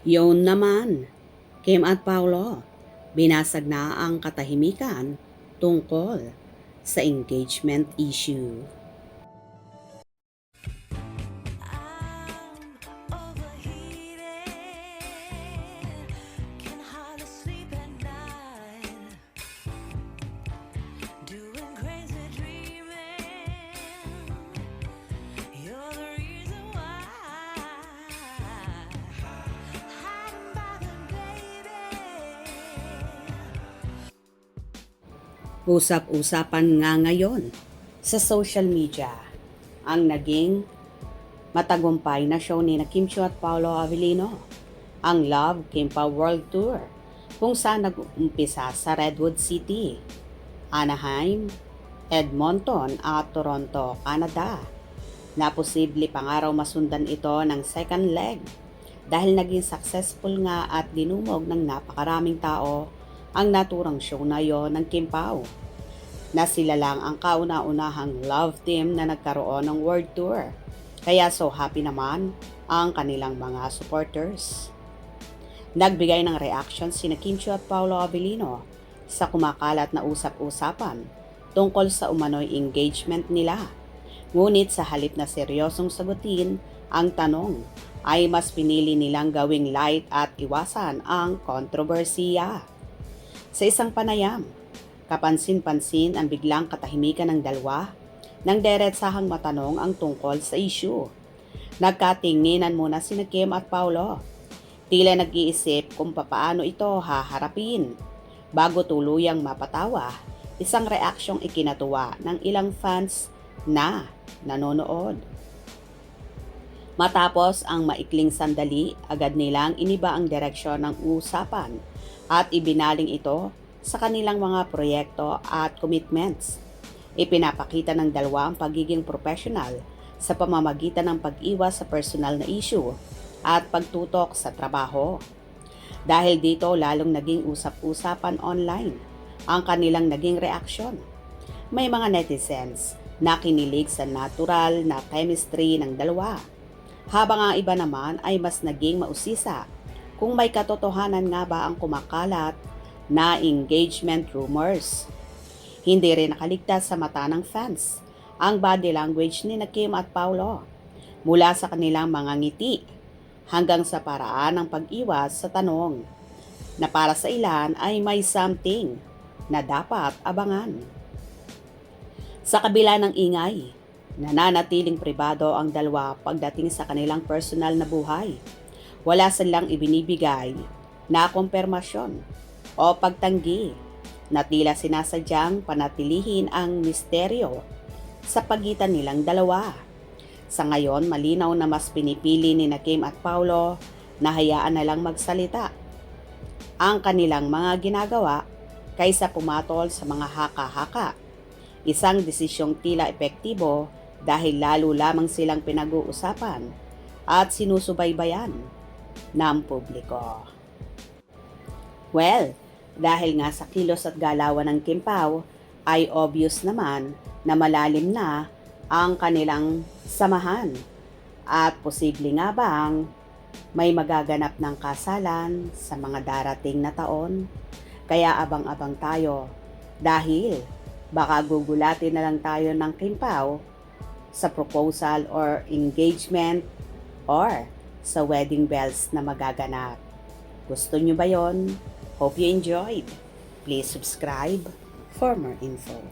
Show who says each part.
Speaker 1: Yun naman, Kim at Paulo, binasag na ang katahimikan tungkol sa engagement issue. Usap-usapan nga ngayon sa social media ang naging matagumpay na show ni Kim Chiu at Paolo Avellino, ang Love Kimpa World Tour, kung saan nag-umpisa sa Redwood City, Anaheim, Edmonton at Toronto, Canada. Na posible pa nga raw masundan ito ng second leg dahil naging successful nga at dinumog ng napakaraming tao ang naturang show na yon ng Kim Pao, na sila lang ang kauna-unahang love team na nagkaroon ng world tour. Kaya so happy naman ang kanilang mga supporters. Nagbigay ng reaction sina Kim Chiu at Paolo Avellino sa kumakalat na usap-usapan tungkol sa umano'y engagement nila. Ngunit sa halip na seryosong sagutin ang tanong, ay mas pinili nilang gawing light at iwasan ang kontrobersiya. Sa isang panayam, kapansin-pansin ang biglang katahimikan ng dalawa nang diretsahang matanong ang tungkol sa issue. Nagkatinginan muna sina Kim at Paolo. Tila nag-iisip kung papaano ito haharapin. Bago tuluyang mapatawa, isang reaksyong ikinatuwa ng ilang fans na nanonood. Matapos ang maikling sandali, agad nilang iniba ang direksyon ng usapan at ibinaling ito sa kanilang mga proyekto at commitments. Ipinapakita ng dalawa ang pagiging professional sa pamamagitan ng pag-iwas sa personal na issue at pagtutok sa trabaho. Dahil dito lalong naging usap-usapan online ang kanilang naging reaksyon. May mga netizens na kinilig sa natural na chemistry ng dalawa, habang ang iba naman ay mas naging mausisa kung may katotohanan nga ba ang kumakalat na engagement rumors. Hindi rin nakaligtas sa mata ng fans ang body language ni Kim at Paolo, mula sa kanilang mga ngiti hanggang sa paraan ng pag-iwas sa tanong na para sa ilan ay may something na dapat abangan. Sa kabila ng ingay, nananatiling pribado ang dalawa pagdating sa kanilang personal na buhay. Wala silang ibinibigay na kumpirmasyon o pagtanggi na tila sinasadyang panatilihin ang misteryo sa pagitan nilang dalawa. Sa ngayon, malinaw na mas pinipili ni Kim at Paolo na hayaan na lang magsalita ang kanilang mga ginagawa kaysa pumatol sa mga haka-haka. Isang desisyong tila epektibo dahil lalo lamang silang pinag-uusapan at sinusubaybayan ng publiko. Well, dahil nga sa kilos at galawan ng Kim Pao, ay obvious naman na malalim na ang kanilang samahan at posible nga bang may magaganap ng kasalan sa mga darating na taon. Kaya abang-abang tayo dahil baka gugulatin na lang tayo ng Kim Pao sa proposal or engagement or sa wedding bells na magaganap. Gusto nyo ba yon? Hope you enjoyed. Please subscribe for more info.